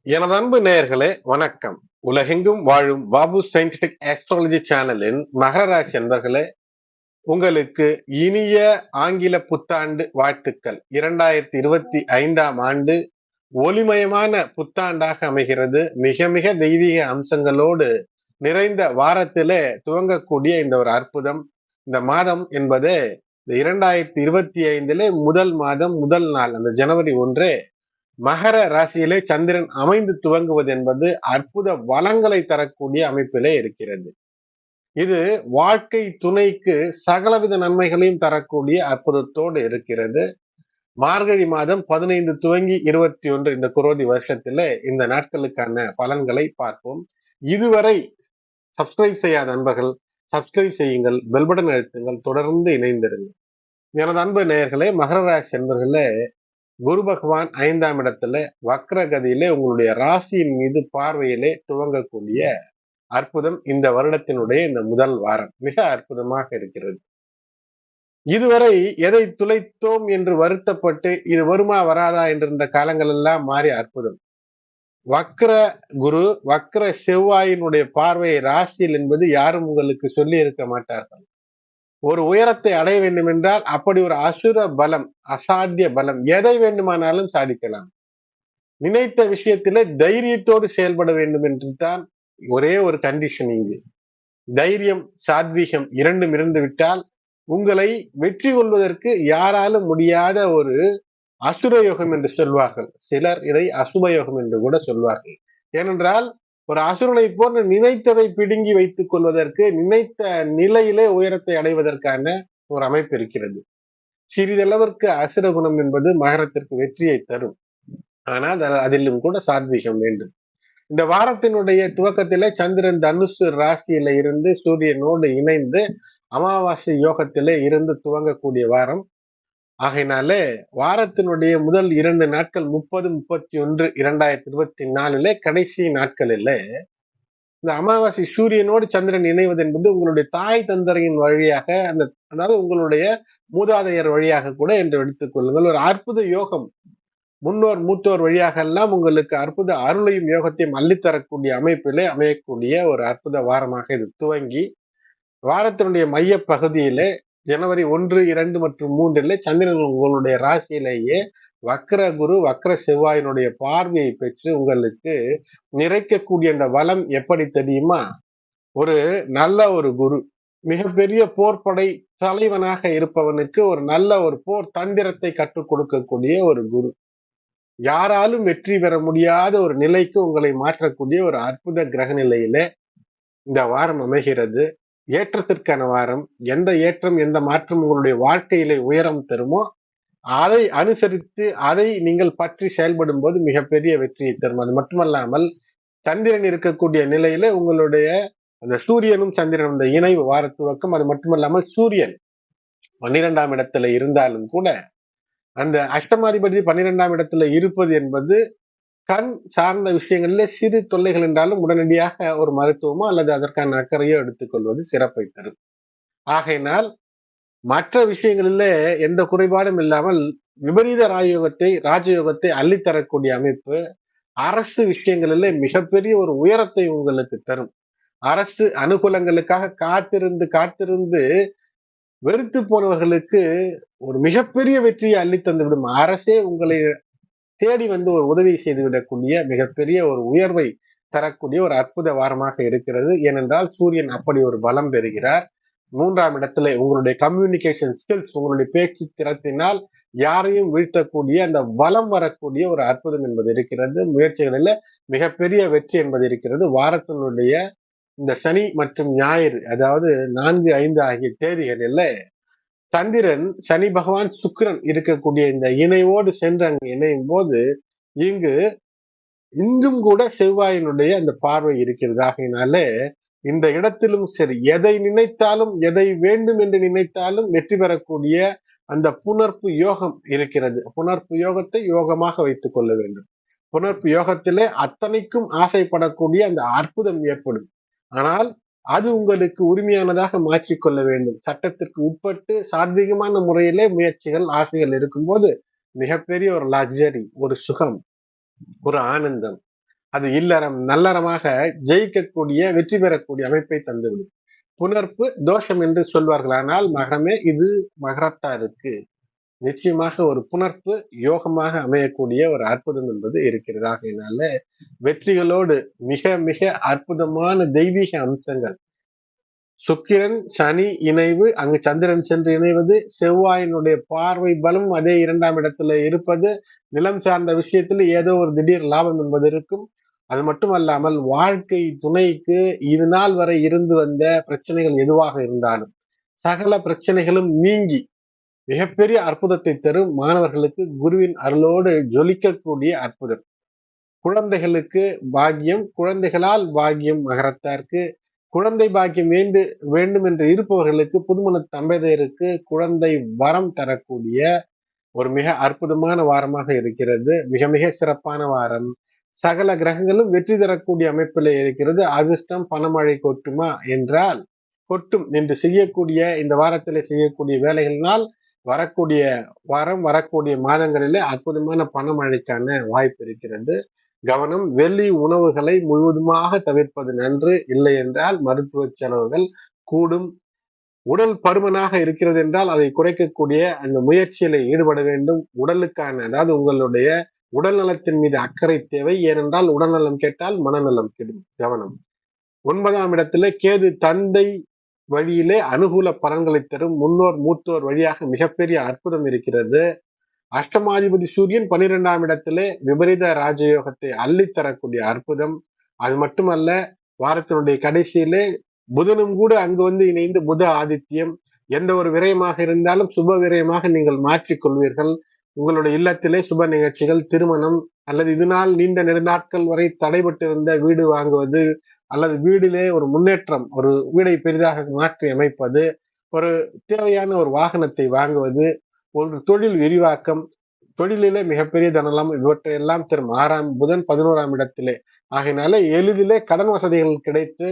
எனது அன்பு நேயர்களே வணக்கம். உலகெங்கும் வாழும் பாபு சயின்டிபிக் ஆஸ்ட்ராலஜி சேனலின் மகர ராசி அன்பர்களே, உங்களுக்கு இனிய ஆங்கில புத்தாண்டு வாழ்த்துக்கள். 2025ஆம் ஆண்டு ஒளிமயமான புத்தாண்டாக அமைகிறது. மிக மிக தெய்வீக அம்சங்களோடு நிறைந்த வாரத்திலே துவங்கக்கூடிய இந்த ஒரு அற்புதம். இந்த மாதம் என்பது இந்த 2025 முதல் மாதம் முதல் நாள் அந்த ஜனவரி 1 மகர ராசியிலே சந்திரன் அமைந்து துவங்குவது என்பது அற்புத வளங்களை தரக்கூடிய அமைப்பிலே இருக்கிறது. இது வாழ்க்கை துணைக்கு சகலவித நன்மைகளையும் தரக்கூடிய அற்புதத்தோடு இருக்கிறது. மார்கழி மாதம் 15 துவங்கி 21 இந்த குரோதி வருஷத்திலே இந்த நாட்களுக்கான பலன்களை பார்ப்போம். இதுவரை சப்ஸ்கிரைப் செய்யாத நண்பர்கள் சப்ஸ்கிரைப் செய்யுங்கள், பெல் பட்டன் அழுத்துங்கள், தொடர்ந்து இணைந்திருங்கள். எனது அன்பு நேயர்களே, மகர ராசி என்பர்களே, குரு பகவான் 5ஆம் இடத்துல வக்ரகதியிலே உங்களுடைய ராசியின் மீது பார்வையிலே துவங்கக்கூடிய அற்புதம் இந்த வருடத்தினுடைய இந்த முதல் வாரம் மிக அற்புதமாக இருக்கிறது. இதுவரை எதை துளைத்தோம் என்று வருத்தப்பட்டு இது வருமா வராதா என்றிருந்த காலங்கள் எல்லாம் மாறி அற்புதம். வக்ர குரு வக்ர செவ்வாயினுடைய பார்வை ராசியில் என்பது யாரும் உங்களுக்கு சொல்லி இருக்க மாட்டார்கள். ஒரு உயரத்தை அடைய வேண்டும் என்றால் அப்படி ஒரு அசுர பலம், அசாத்திய பலம், எதை வேண்டுமானாலும் சாதிக்கலாம். நினைத்த விஷயத்திலே தைரியத்தோடு செயல்பட வேண்டும் என்று தான் ஒரே ஒரு கண்டிஷன் இங்கு. தைரியம் சாத்வீகம் இரண்டும் இருந்து விட்டால் உங்களை வெற்றி கொள்வதற்கு யாராலும் முடியாத ஒரு அசுர யோகம் என்று சொல்வார்கள். சிலர் இதை அசுப யோகம் என்று கூட சொல்வார்கள். ஏனென்றால் ஒரு அசுரனை போன்று நினைத்ததை பிடுங்கி வைத்துக் கொள்வதற்கு, நினைத்த நிலையிலே உயரத்தை அடைவதற்கான ஒரு அமைப்பு இருக்கிறது. சிறிதளவிற்கு அசுர குணம் என்பது மகரத்திற்கு வெற்றியை தரும். ஆனால் அதிலும் கூட சாத்வீகம் வேண்டும். இந்த வாரத்தினுடைய துவக்கத்திலே சந்திரன் தனுசு ராசியில இருந்து சூரியனோடு இணைந்து அமாவாசை யோகத்திலே இருந்து துவங்கக்கூடிய வாரம். ஆகையினாலே வாரத்தினுடைய முதல் 2 நாட்கள் 30, 31 2024 கடைசி நாட்களிலே இந்த அமாவாசை சூரியனோடு சந்திரன் இணைவது என்பது உங்களுடைய தாய் தந்தரையின் வழியாக அதாவது உங்களுடைய மூதாதையர் வழியாக கூட என்று எடுத்துக் கொள்ளுங்கள். ஒரு அற்புத யோகம். முன்னோர் மூத்தோர் வழியாக எல்லாம் உங்களுக்கு அற்புத அருளையும் யோகத்தையும் அள்ளித்தரக்கூடிய அமைப்பிலே அமையக்கூடிய ஒரு அற்புத வாரமாக இது துவங்கி வாரத்தினுடைய மைய பகுதியிலே ஜனவரி 1, 2 மற்றும் 3 சந்திரன் உங்களுடைய ராசியிலேயே வக்ர குரு வக்ர செவ்வாயினுடைய பார்வையை பெற்று உங்களுக்கு நிறைக்கக்கூடிய அந்த வளம் எப்படி தெரியுமா? ஒரு நல்ல ஒரு குரு, மிகப்பெரிய போர்ப்படை தலைவனாக இருப்பவனுக்கு ஒரு நல்ல ஒரு போர் தந்திரத்தை கற்றுக் கொடுக்கக்கூடிய ஒரு குரு, யாராலும் வெற்றி பெற முடியாத ஒரு நிலைக்கு உங்களை மாற்றக்கூடிய ஒரு அற்புத கிரக நிலையில இந்த வாரம் அமைகிறது. ஏற்றத்திற்கான வாரம். எந்த ஏற்றம் எந்த மாற்றம் உங்களுடைய வாழ்க்கையிலே உயரம் தருமோ அதை அனுசரித்து அதை நீங்கள் பற்றி செயல்படும் போது மிகப்பெரிய வெற்றியை தரும். அது மட்டுமல்லாமல் சந்திரன் இருக்கக்கூடிய நிலையில உங்களுடைய அந்த சூரியனும் சந்திரனும் இந்த இணைவு வார துவக்கம். அது மட்டுமல்லாமல் சூரியன் 12ஆம் இடத்துல இருந்தாலும் கூட அந்த அஷ்டமாதிபதி 12ஆம் இடத்துல இருப்பது என்பது கண் சார்ந்த விஷயங்கள்ல சிறு தொல்லைகள் என்றாலும் உடனடியாக ஒரு மருத்துவமோ அல்லது அதற்கான அக்கறையோ எடுத்துக்கொள்வது சிறப்பை தரும். ஆகையினால் மற்ற விஷயங்களில எந்த குறைபாடும் இல்லாமல் விபரீத ராஜயோகத்தை அள்ளித்தரக்கூடிய அமைப்பு அரசு விஷயங்களில மிகப்பெரிய ஒரு உயரத்தை உங்களுக்கு தரும். அரசு அனுகூலங்களுக்காக காத்திருந்து காத்திருந்து வெறுத்து போனவர்களுக்கு ஒரு மிகப்பெரிய வெற்றியை அள்ளித்தந்து விடும். அரசே உங்களை தேடி வந்து ஒரு உதவி செய்துவிடக்கூடிய மிகப்பெரிய ஒரு உயர்வை தரக்கூடிய ஒரு அற்புத வாரமாக இருக்கிறது. ஏனென்றால் சூரியன் அப்படி ஒரு பலம் பெறுகிறார். 3ஆம் இடத்துல உங்களுடைய கம்யூனிகேஷன் ஸ்கில்ஸ், உங்களுடைய பேச்சு திறத்தினால் யாரையும் வீழ்த்தக்கூடிய அந்த வலம் வரக்கூடிய ஒரு அற்புதம் என்பது இருக்கிறது. முயற்சிகளில் மிகப்பெரிய வெற்றி என்பது இருக்கிறது. வாரத்தினுடைய இந்த சனி மற்றும் ஞாயிறு, அதாவது 4, 5 ஆகிய தேதிகளில் சந்திரன் சனி பகவான் சுக்கிரன் இருக்கக்கூடிய இந்த இணைவோடு சென்று அங்கு இணையும் போது இங்கு இன்றும் கூட செவ்வாயினுடைய அந்த பார்வை இருக்கிறது. ஆகையினாலே இந்த இடத்திலும் சரி, எதை நினைத்தாலும் எதை வேண்டும் என்று நினைத்தாலும் வெற்றி பெறக்கூடிய அந்த புணர்ப்பு யோகம் இருக்கிறது. புணர்ப்பு யோகத்தை யோகமாக வைத்துக் கொள்ள வேண்டும். புணர்ப்பு யோகத்திலே அத்தனைக்கும் ஆசைப்படக்கூடிய அந்த அற்புதம் ஏற்படும். ஆனால் அது உங்களுக்கு உரிமையானதாக மாற்றிக்கொள்ள வேண்டும். சட்டத்திற்கு உட்பட்டு சாத்வீகமான முறையிலே முயற்சிகள் ஆசைகள் இருக்கும்போது மிகப்பெரிய ஒரு லக்ஸரி, ஒரு சுகம், ஒரு ஆனந்தம், அது இல்லறம் நல்லறமாக ஜெயிக்கக்கூடிய வெற்றி பெறக்கூடிய அமைப்பை தந்துவிடும். புணர்ப்பு தோஷம் என்று சொல்வார்கள். ஆனால் மகரமே, இது மகரத்தாருக்கு நிச்சயமாக ஒரு புணர்ப்பு யோகமாக அமையக்கூடிய ஒரு அற்புதம் என்பது இருக்கிறது. ஆகையினால வெற்றிகளோடு மிக மிக அற்புதமான தெய்வீக அம்சங்கள், சுக்கிரன் சனி இணைவு, அங்கு சந்திரன் சென்று இணைவது, செவ்வாயினுடைய பார்வை பலம் அதே 2ஆம் இடத்துல இருப்பது, நிலம் சார்ந்த விஷயத்தில் ஏதோ ஒரு திடீர் லாபம் என்பது இருக்கும். அது மட்டுமல்லாமல் வாழ்க்கை துணைக்கு இது நாள் வரை இருந்து வந்த பிரச்சனைகள் எதுவாக இருந்தாலும் சகல பிரச்சனைகளும் நீங்கி மிகப்பெரிய அற்புதத்தை தரும் மாணவர்களுக்கு குருவின் அருளோடு ஜொலிக்கக்கூடிய அற்புதம். குழந்தைகளுக்கு பாக்கியம், குழந்தைகளால் பாக்கியம் மகரத்தாருக்கு. குழந்தை பாக்கியம் வேண்டும் என்று இருப்பவர்களுக்கு, புதுமண தம்பதியருக்கு குழந்தை வரம் தரக்கூடிய ஒரு மிக அற்புதமான வாரமாக இருக்கிறது. மிக மிக சிறப்பான வாரம். சகல கிரகங்களும் வெற்றி தரக்கூடிய அமைப்பில் இருக்கிறது. அதிர்ஷ்டம் பணமழை கொட்டுமா என்றால் கொட்டும். என்று செய்யக்கூடிய இந்த வாரத்தில் செய்யக்கூடிய வேலைகளினால் வரக்கூடிய வாரம், வரக்கூடிய மாதங்களிலே அற்புதமான பணமழைக்கான வாய்ப்பு இருக்கிறது. கவனம், வெளி உணவுகளை முழுவதுமாக தவிர்ப்பது நன்று. இல்லை என்றால் மருத்துவ செலவுகள் கூடும். உடல் பருமனாக இருக்கிறது என்றால் அதை குறைக்கக்கூடிய அந்த முயற்சியில ஈடுபட வேண்டும். உடலுக்கான, அதாவது உங்களுடைய உடல் நலத்தின் மீது அக்கறை தேவை. ஏனென்றால் உடல்நலம் கேட்டால் மனநலம் கெடும். கவனம். 9ஆம் இடத்துல கேது தந்தை வழியிலே அனுகூல பலன்களை தரும். முன்னோர் மூத்தோர் வழியாக மிகப்பெரிய அற்புதம் இருக்கிறது. அஷ்டமாதிபதி சூரியன் 12ஆம் இடத்திலே விபரீத ராஜயோகத்தை அள்ளித்தரக்கூடிய அற்புதம். அது மட்டுமல்ல, வாரத்தினுடைய கடைசியிலே புதனும் கூட அங்கு வந்து இணைந்து புத ஆதித்யம். எந்த ஒரு விரயமாக இருந்தாலும் சுப விரயமாக நீங்கள் மாற்றிக் கொள்வீர்கள். உங்களுடைய இல்லத்திலே சுப நிகழ்ச்சிகள், திருமணம், அல்லது இதனால் நீண்ட நெடுநாட்கள் வரை தடைபட்டிருந்த வீடு வாங்குவது, அல்லது வீடிலே ஒரு முன்னேற்றம், ஒரு வீடை பெரிதாக மாற்றி அமைப்பது, ஒரு தேவையான ஒரு வாகனத்தை வாங்குவது, ஒரு தொழில் விரிவாக்கம், தொழிலிலே மிகப்பெரிய தனலாம், இவற்றையெல்லாம் தரும் புதன் 11ஆம் இடத்திலே. ஆகையினால எளிதிலே கடன் வசதிகள் கிடைத்து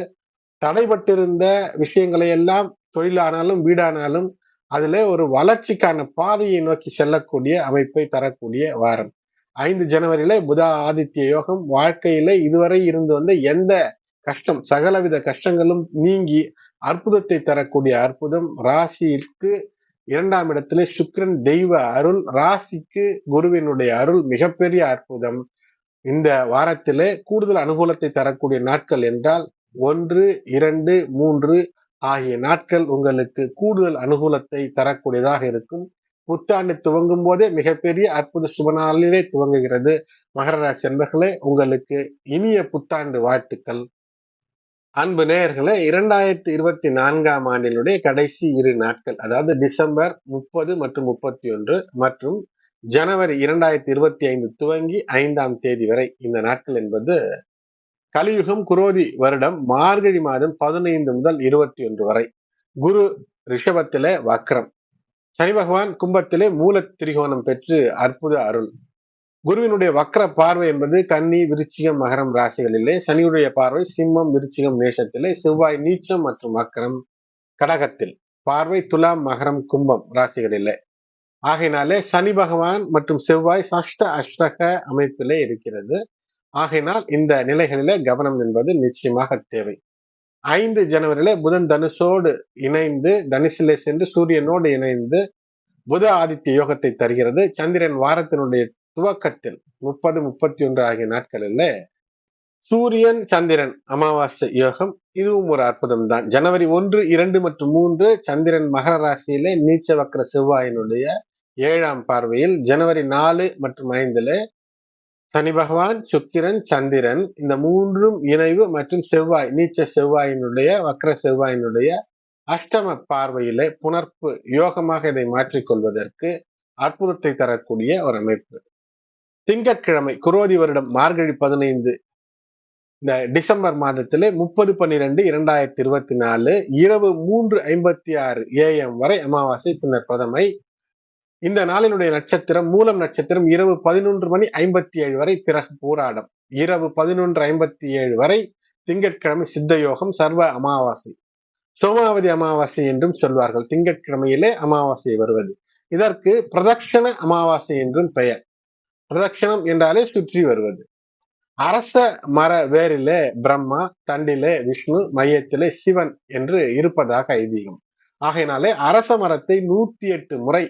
தடைபட்டிருந்த விஷயங்களை எல்லாம், தொழிலானாலும் வீடானாலும் அதிலே ஒரு வளர்ச்சிக்கான பாதையை நோக்கி செல்லக்கூடிய அமைப்பை தரக்கூடிய வாரம். 5 ஜனவரியில புத ஆதித்ய யோகம். வாழ்க்கையில இதுவரை இருந்து வந்த எந்த கஷ்டம், சகலவித கஷ்டங்களும் நீங்கி அற்புதத்தை தரக்கூடிய அற்புதம். ராசிக்கு 2ஆம் இடத்திலே சுக்கிரன் தெய்வ அருள், ராசிக்கு குருவினுடைய அருள், மிகப்பெரிய அற்புதம். இந்த வாரத்திலே கூடுதல் அனுகூலத்தை தரக்கூடிய நாட்கள் என்றால் 1, 2, 3 ஆகிய நாட்கள் உங்களுக்கு கூடுதல் அனுகூலத்தை தரக்கூடியதாக இருக்கும். புத்தாண்டு துவங்கும் போதே மிகப்பெரிய அற்புத சுபநாளிலே துவங்குகிறது. மகர ராசி அன்பர்களே, உங்களுக்கு இனிய புத்தாண்டு வாழ்த்துக்கள். அன்பு நேயர்களே, 2024ஆம் ஆண்டினுடைய கடைசி 2 நாட்கள், அதாவது டிசம்பர் 30 மற்றும் 31 மற்றும் ஜனவரி 2025 துவங்கி 5ஆம் தேதி வரை இந்த நாட்கள் என்பது கலியுகம் குரோதி வருடம் மார்கழி மாதம் 15 முதல் 21 வரை. குரு ரிஷபத்திலே வக்ரம், சனி பகவான் கும்பத்திலே மூல திரிகோணம் பெற்று அற்புத அருள். குருவினுடைய வக்ர பார்வை என்பது கன்னி, விருச்சிகம், மகரம் ராசிகளிலே, சனியுடைய பார்வை சிம்மம், விருச்சிகம், மேஷத்திலே, செவ்வாய் நீச்சம் மற்றும் வக்ரம் கடகத்தில், பார்வை துலாம், மகரம், கும்பம் ராசிகளிலே. ஆகையினாலே சனி பகவான் மற்றும் செவ்வாய் சஷ்ட அஷ்டக அமைப்பிலே இருக்கிறது. ஆகையினால் இந்த நிலைகளிலே கவனம் என்பது நிச்சயமாக தேவை. 5 ஜனவரியில புதன் தனுஷோடு இணைந்து, தனுசிலே சென்று சூரியனோடு இணைந்து புத ஆதித்ய யோகத்தை தருகிறது. சந்திரன் வாரத்தினுடைய துவக்கத்தில் 30, 31 ஆகிய நாட்களில் சூரியன் சந்திரன் அமாவாசை யோகம். இதுவும் ஒரு அற்புதம் தான். ஜனவரி 1, 2 மற்றும் 3 சந்திரன் மகர ராசியிலே நீச்ச வக்ர செவ்வாயினுடைய 7ஆம் பார்வையில், ஜனவரி 4 மற்றும் 5 சனி பகவான், சுக்கிரன், சந்திரன் இந்த 3ம் இணைவு மற்றும் செவ்வாய் நீச்ச செவ்வாயினுடைய வக்ர செவ்வாயினுடைய அஷ்டம பார்வையிலே புணர்ப்பு யோகமாக இதை மாற்றிக்கொள்வதற்கு அற்புதத்தை தரக்கூடிய ஒரு அமைப்பு. திங்கட்கிழமை குரோதி வருடம் மார்கழி 15 இந்த டிசம்பர் மாதத்திலே 30/12/2024 இரவு 3:56 AM வரை அமாவாசை, பின்னர் பிரதமை. இந்த நாளினுடைய நட்சத்திரம் மூலம் நட்சத்திரம் இரவு 11:57 வரை, பிறகு பூராடம் இரவு 11:57 வரை. திங்கட்கிழமை சித்த யோகம், சர்வ அமாவாசை, சோமாவதி அமாவாசை என்றும் சொல்வார்கள். திங்கட்கிழமையிலே அமாவாசை வருவது, இதற்கு பிரதட்சண அமாவாசை என்றும் பெயர். பிரதட்சணம் என்றாலே சுற்றி வருவது. அரச மர வேரிலே பிரம்மா, தண்டிலே விஷ்ணு, மையத்திலே சிவன் என்று இருப்பதாக ஐதீகம். ஆகையினாலே அரச மரத்தை 108 முறை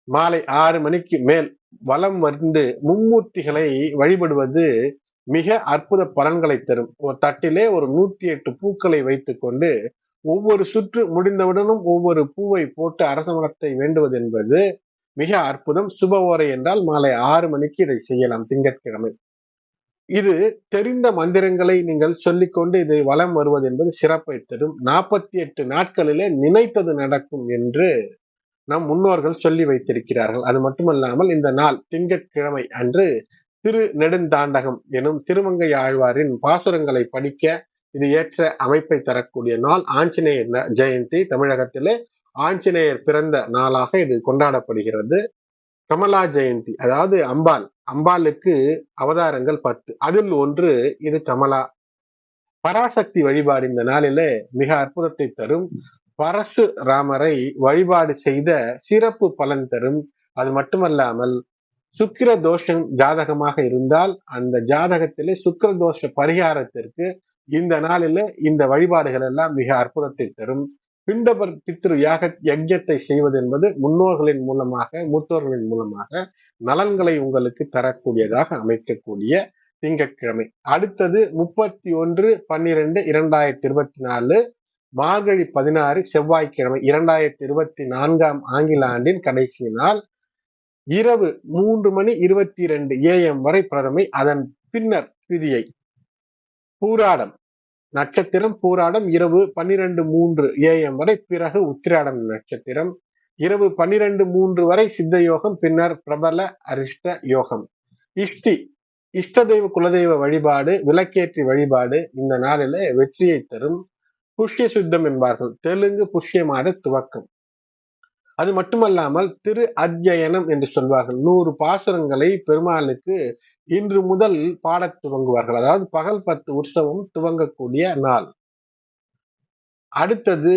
மாலை 6 மணிக்கு மேல் வலம் வந்து மும்மூர்த்திகளை வழிபடுவது மிக அற்புத பலன்களை தரும். ஒரு தட்டிலே ஒரு 108 பூக்களை வைத்துக் கொண்டு ஒவ்வொரு சுற்று முடிந்தவுடனும் ஒவ்வொரு பூவை போட்டு அரச மரத்தை வேண்டுவது என்பது மிக அற்புதம். சுப ஓரை என்றால் மாலை 6 மணிக்கு இதை செய்யலாம் திங்கட்கிழமை. இது தெரிந்த மந்திரங்களை நீங்கள் சொல்லிக்கொண்டு இதை வலம் வருவது என்பது சிறப்பை தரும். 48 நாட்களிலே நினைத்தது நடக்கும் என்று நம் முன்னோர்கள் சொல்லி வைத்திருக்கிறார்கள். அது மட்டுமல்லாமல் இந்த நாள் திங்கட்கிழமை அன்று திரு நெடுந்தாண்டகம் எனும் திருமங்கை ஆழ்வாரின் பாசுரங்களை படிக்க இது ஏற்ற அமைப்பை தரக்கூடிய நாள். ஆஞ்சநேயர் ஜெயந்தி தமிழகத்திலே ஆஞ்சநேயர் பிறந்த நாளாக இது கொண்டாடப்படுகிறது. கமலா ஜெயந்தி, அதாவது அம்பாளுக்கு அவதாரங்கள் 10, அதில் ஒன்று இது கமலா. பராசக்தி வழிபாடு இந்த நாளிலே மிக அற்புதத்தை தரும். பரசுராமரை வழிபாடு செய்த சிறப்பு பலன் தரும். அது மட்டுமல்லாமல் சுக்கிர தோஷம் ஜாதகமாக இருந்தால் அந்த ஜாதகத்திலே சுக்கிர தோஷ பரிகாரத்திற்கு இந்த நாளில இந்த வழிபாடுகள் எல்லாம் மிக அற்புதத்தை தரும். பிண்டபர் பித்ரு யஜ்யத்தை செய்வது என்பது முன்னோர்களின் மூலமாக, மூத்தோர்களின் மூலமாக நலன்களை உங்களுக்கு தரக்கூடியதாக அமைக்கக்கூடிய திங்கட்கிழமை. அடுத்தது 31/12/2024 மார்கழி 16 செவ்வாய்க்கிழமை, 2024 ஆங்கில ஆண்டின் கடைசி நாள். இரவு 3:22 AM வரை பிரதமை, அதன் பின்னர் திதியை. பூராடம் நட்சத்திரம் பூராடம் இரவு 12:03 AM வரை, பிறகு உத்திராடம் நட்சத்திரம். இரவு 12:03 வரை சித்த யோகம், பின்னர் பிரபல அரிஷ்ட யோகம். இஷ்ட தெய்வ குலதெய்வ வழிபாடு, விளக்கேற்றி வழிபாடு இந்த நாளில வெற்றியை தரும். புஷ்ய சுத்தம் என்பார்கள், தெலுங்கு புஷ்ய மாத துவக்கம். அது மட்டுமல்லாமல் திரு அத்தியனம் என்று சொல்வார்கள். 100 பாசுரங்களை பெருமாளுக்கு இன்று முதல் பாடத் துவங்குவார்கள். அதாவது பகல் 10 உற்சவம் துவங்கக்கூடிய நாள். அடுத்தது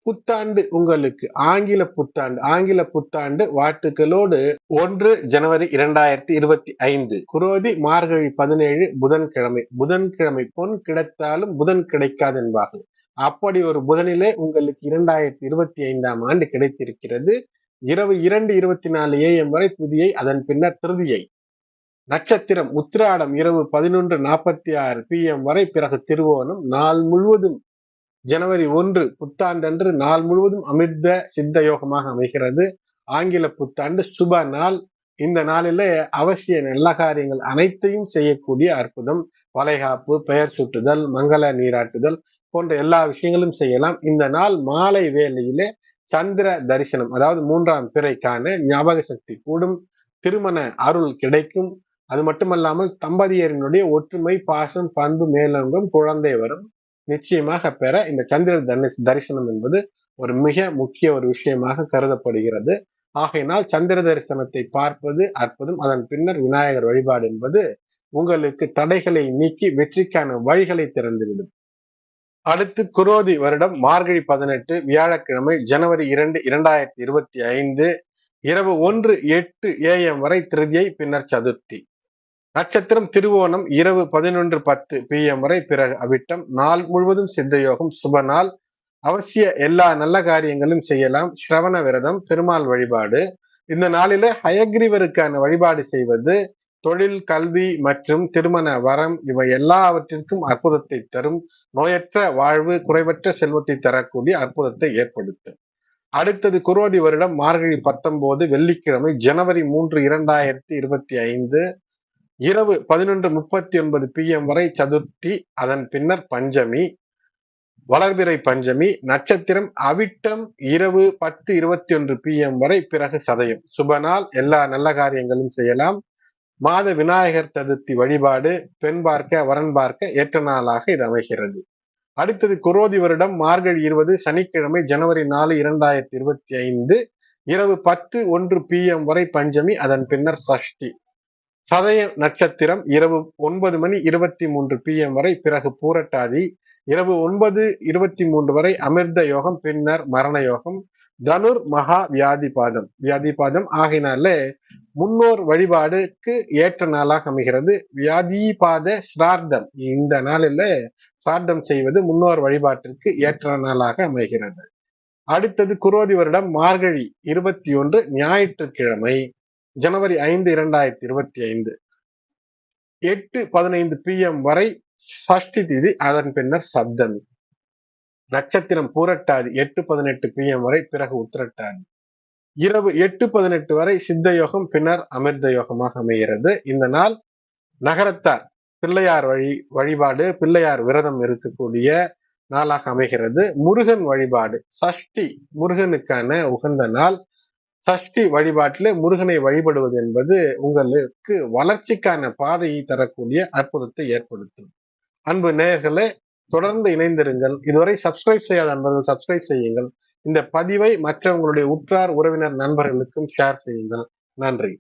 புத்தாண்டு உங்களுக்கு ஆங்கில புத்தாண்டு வாழ்த்துக்களோடு 1 ஜனவரி 2025 குரோதி மார்கழி 17 புதன்கிழமை பொன் கிடைத்தாலும் புதன் கிடைக்காது என்பார்கள். அப்படி ஒரு புதனிலே உங்களுக்கு 2025 ஆண்டு கிடைத்திருக்கிறது. இரவு 2:24 AM வரை திதியை, அதன் பின்னர் திருதியை. நட்சத்திரம் உத்திராடம் இரவு 11:46 PM வரை, பிறகு திருவோணம். நாள் முழுவதும் ஜனவரி 1 புத்தாண்டன்று நாள் முழுவதும் அமிர்த சித்த யோகமாக அமைகிறது. ஆங்கில புத்தாண்டு சுப நாள். இந்த நாளிலே அவசிய நல்ல காரியங்கள் அனைத்தையும் செய்யக்கூடிய அற்புதம். வளைகாப்பு, பெயர் சுட்டுதல், மங்கள நீராட்டுதல் போன்ற எல்லா விஷயங்களும் செய்யலாம். இந்த நாள் மாலை வேளையிலே சந்திர தரிசனம், அதாவது 3ஆம் பிறை காண ஞாபக சக்தி கூடும், திருமண அருள் கிடைக்கும். அது மட்டுமல்லாமல் தம்பதியரினுடைய ஒற்றுமை, பாசம், பண்பு மேலோங்கும், குழந்தை வரும் நிச்சயமாக பெற இந்த சந்திர தரிசனம் என்பது ஒரு மிக முக்கிய ஒரு விஷயமாக கருதப்படுகிறது. ஆகையினால் சந்திர தரிசனத்தை பார்ப்பது அற்புதம். அதன் பின்னர் விநாயகர் வழிபாடு என்பது உங்களுக்கு தடைகளை நீக்கி வெற்றிக்கான வழிகளை திறந்துவிடும். அடுத்து குரோதி வருடம் மார்கழி 18 வியாழக்கிழமை, ஜனவரி 2, 2025 இரவு 1:08 AM வரை திருதியை, பின்னர் சதுர்த்தி. நட்சத்திரம் திருவோணம் இரவு 11:10 PM வரை, பிறகு அவிட்டம். நாள் முழுவதும் சித்த யோகம், சுப நாள். அவசிய எல்லா நல்ல காரியங்களும் செய்யலாம். ஸ்ரவண விரதம், பெருமாள் வழிபாடு. இந்த நாளிலே ஹயக்ரீவருக்கான வழிபாடு செய்வது தொழில், கல்வி மற்றும் திருமண வரம் இவை எல்லாவற்றிற்கும் அற்புதத்தை தரும். நோயற்ற வாழ்வு, குறைவற்ற செல்வத்தை தரக்கூடிய அற்புதத்தை ஏற்படுத்தும். அடுத்தது குரோதி வருடம் மார்கழி 19 வெள்ளிக்கிழமை, ஜனவரி 3, 2025 இரவு 11:39 PM வரை சதுர்த்தி, அதன் பின்னர் பஞ்சமி, வளர்பிறை பஞ்சமி. நட்சத்திரம் அவிட்டம் இரவு 10:21 PM வரை, பிறகு சதயம். சுபநாள். எல்லா நல்ல காரியங்களும் செய்யலாம். மாத விநாயகர் சதுர்த்தி வழிபாடு, பெண் பார்க்க வரன் பார்க்க ஏற்ற நாளாக இது அமைகிறது. அடுத்தது குரோதி வருடம் மார்கழி 20 சனிக்கிழமை, ஜனவரி 4, 2025 இரவு 10:01 PM வரை பஞ்சமி, அதன் பின்னர் சஷ்டி. சதய நட்சத்திரம் இரவு 9:23 PM வரை, பிறகு பூரட்டாதி. இரவு 9:23 வரை அமிர்த யோகம், பின்னர் மரண யோகம். தனுர் மகா வியாதிபாதம். வியாதிபாதம் ஆகினாலே முன்னோர் வழிபாடுக்கு ஏற்ற நாளாக அமைகிறது. வியாதிபாத ஸ்ரார்த்தம், இந்த நாளில சிரார்த்தம் செய்வது முன்னோர் வழிபாட்டிற்கு ஏற்ற நாளாக அமைகிறது. அடுத்தது குரோதி வருடம் மார்கழி 21 ஞாயிற்றுக்கிழமை, ஜனவரி 5, 2025 8:15 PM வரை சஷ்டி திதி, அதன் பின்னர் சப்தமி. நட்சத்திரம் பூரட்டாதி 8:18 PM வரை, பிறகு உத்திரட்டாதி. இரவு 8:18 வரை சித்த யோகம், பின்னர் அமிர்த யோகமாக அமைகிறது. இந்த நாள் நகரத்தார் பிள்ளையார் வழிபாடு, பிள்ளையார் விரதம் இருக்கக்கூடிய நாளாக அமைகிறது. முருகன் வழிபாடு, சஷ்டி முருகனுக்கான உகந்த நாள். சஷ்டி வழிபாட்டிலே முருகனை வழிபடுவது என்பது உங்களுக்கு வளர்ச்சிக்கான பாதையை தரக்கூடிய அற்புதத்தை ஏற்படுத்தும். அன்பு நேயர்களே, தொடர்ந்து இணைந்திருங்கள். இதுவரை சப்ஸ்கிரைப் செய்யாத நண்பர்கள் சப்ஸ்கிரைப் செய்யுங்கள். இந்த பதிவை மற்றவங்களுடைய உற்றார் உறவினர் நண்பர்களுக்கும் ஷேர் செய்யுங்கள். நன்றி.